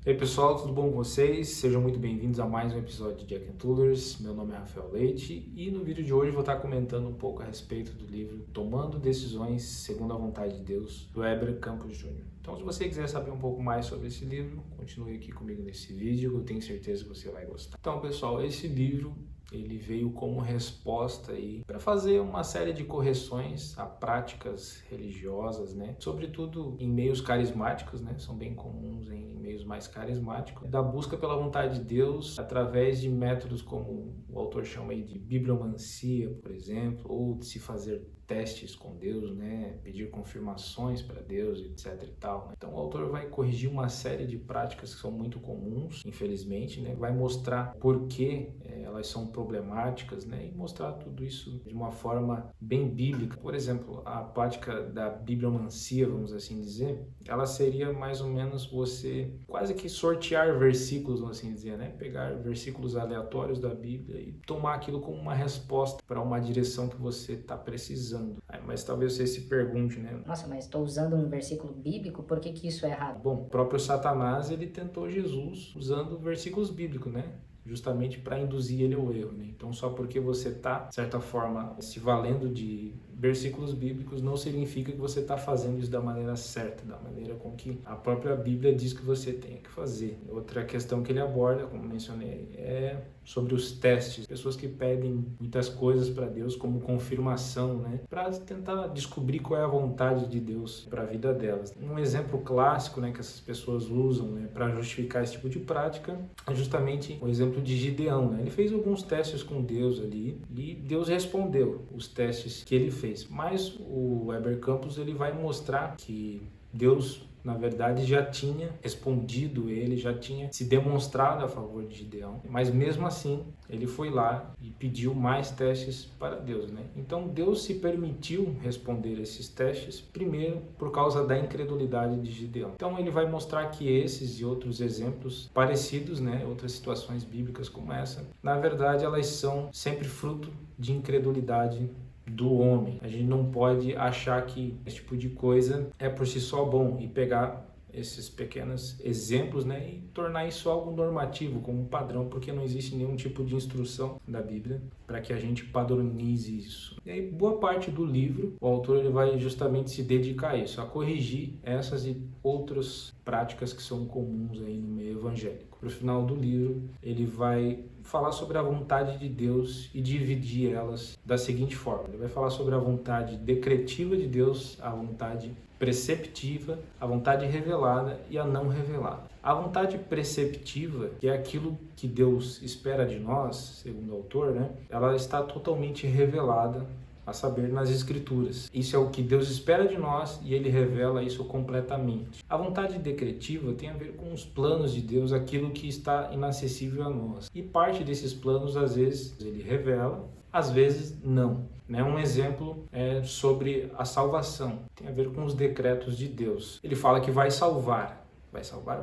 E aí pessoal, tudo bom com vocês? Sejam muito bem-vindos a mais um episódio de Jack and Tullers. Meu nome é Rafael Leite e no vídeo de hoje vou estar comentando um pouco a respeito do livro Tomando Decisões Segundo a Vontade de Deus, do Heber Campos Jr. Então, se você quiser saber um pouco mais sobre esse livro, continue aqui comigo nesse vídeo, eu tenho certeza que você vai gostar. Então, pessoal, esse livro ele veio como resposta aí para fazer uma série de correções a práticas religiosas, né? Sobretudo em meios carismáticos, né? São bem comuns em meios mais carismáticos, da busca pela vontade de Deus através de métodos como o autor chama aí de bibliomancia, por exemplo, ou de se fazer testes com Deus, né? Pedir confirmações para Deus, etc e tal, né? Então o autor vai corrigir uma série de práticas que são muito comuns, infelizmente, né? Vai mostrar por que elas são problemáticas, né? E mostrar tudo isso de uma forma bem bíblica. Por exemplo, a prática da bibliomancia, vamos assim dizer, ela seria mais ou menos você quase que sortear versículos, vamos assim dizer, né? Pegar versículos aleatórios da Bíblia e tomar aquilo como uma resposta para uma direção que você está precisando. Mas talvez você se pergunte, né? Nossa, mas estou usando um versículo bíblico, por que isso é errado? Bom, o próprio Satanás, ele tentou Jesus usando versículos bíblicos, né? Justamente para induzir ele ao erro, né? Então, só porque você está, de certa forma, se valendo de versículos bíblicos, não significa que você está fazendo isso da maneira certa, da maneira com que a própria Bíblia diz que você tem que fazer. Outra questão que ele aborda, como mencionei, é sobre os testes. Pessoas que pedem muitas coisas para Deus como confirmação, né? Para tentar descobrir qual é a vontade de Deus para a vida delas. Um exemplo clássico, né, que essas pessoas usam, né, para justificar esse tipo de prática é justamente o exemplo de Gideão, né? Ele fez alguns testes com Deus ali e Deus respondeu os testes que ele fez. Mas o Heber Campos ele vai mostrar que Deus, na verdade, já tinha respondido ele, já tinha se demonstrado a favor de Gideão, mas mesmo assim ele foi lá e pediu mais testes para Deus, né? Então Deus se permitiu responder esses testes primeiro por causa da incredulidade de Gideão. Então ele vai mostrar que esses e outros exemplos parecidos, né, outras situações bíblicas como essa, na verdade elas são sempre fruto de incredulidade do homem. A gente não pode achar que esse tipo de coisa é por si só bom e pegar esses pequenos exemplos, né, e tornar isso algo normativo, como um padrão, porque não existe nenhum tipo de instrução da Bíblia para que a gente padronize isso. E aí, boa parte do livro, o autor ele vai justamente se dedicar a isso, a corrigir essas e outras práticas que são comuns aí no meio evangélico. Para o final do livro, ele vai falar sobre a vontade de Deus e dividir elas da seguinte forma. Ele vai falar sobre a vontade decretiva de Deus, a vontade preceptiva, a vontade revelada e a não revelada. A vontade preceptiva, que é aquilo que Deus espera de nós, segundo o autor, né? Ela está totalmente revelada, a saber, nas Escrituras. Isso é o que Deus espera de nós e Ele revela isso completamente. A vontade decretiva tem a ver com os planos de Deus, aquilo que está inacessível a nós. E parte desses planos, às vezes, Ele revela, às vezes não. Um exemplo é sobre a salvação, tem a ver com os decretos de Deus. Ele fala que vai salvar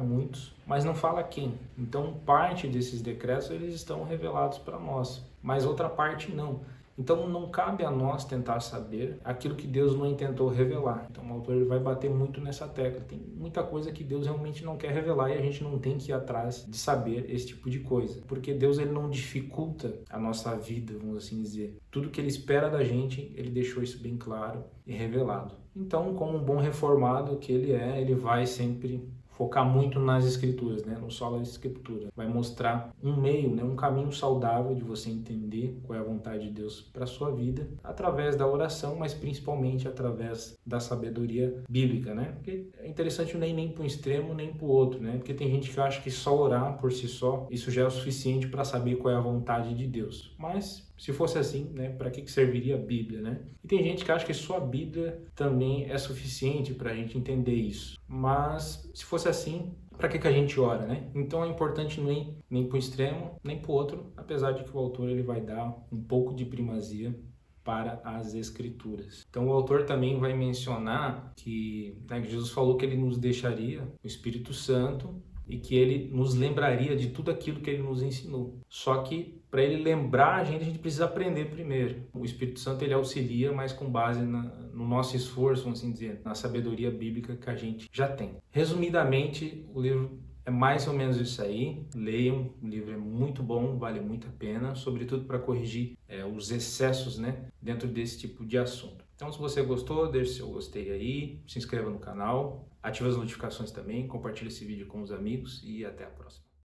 muitos, mas não fala quem. Então, parte desses decretos eles estão revelados para nós, mas outra parte não. Então não cabe a nós tentar saber aquilo que Deus não intentou revelar. Então o autor ele vai bater muito nessa tecla. Tem muita coisa que Deus realmente não quer revelar e a gente não tem que ir atrás de saber esse tipo de coisa. Porque Deus ele não dificulta a nossa vida, vamos assim dizer. Tudo que ele espera da gente, ele deixou isso bem claro e revelado. Então, como um bom reformado que ele é, ele vai sempre focar muito nas escrituras, né? No solo da escritura. Vai mostrar um meio, né? Um caminho saudável de você entender qual é a vontade de Deus para a sua vida, através da oração, mas principalmente através da sabedoria bíblica, né? Porque é interessante nem para um extremo, nem para o outro, né? Porque tem gente que acha que só orar por si só, isso já é o suficiente para saber qual é a vontade de Deus. Mas se fosse assim, né, para que serviria a Bíblia, né? E tem gente que acha que só a Bíblia também é suficiente para a gente entender isso. Mas se fosse assim, para que a gente ora, né? Então é importante não ir nem para o extremo, nem para o outro, apesar de que o autor ele vai dar um pouco de primazia para as Escrituras. Então o autor também vai mencionar que, né, que Jesus falou que ele nos deixaria o Espírito Santo e que ele nos lembraria de tudo aquilo que ele nos ensinou. Só que para ele lembrar a gente precisa aprender primeiro. O Espírito Santo ele auxilia, mas com base no nosso esforço, vamos assim dizer, na sabedoria bíblica que a gente já tem. Resumidamente, o livro É mais ou menos isso aí. Leiam, o livro é muito bom, vale muito a pena, sobretudo para corrigir os excessos, né, dentro desse tipo de assunto. Então, se você gostou, deixe seu gostei aí, se inscreva no canal, ative as notificações também, compartilhe esse vídeo com os amigos e até a próxima.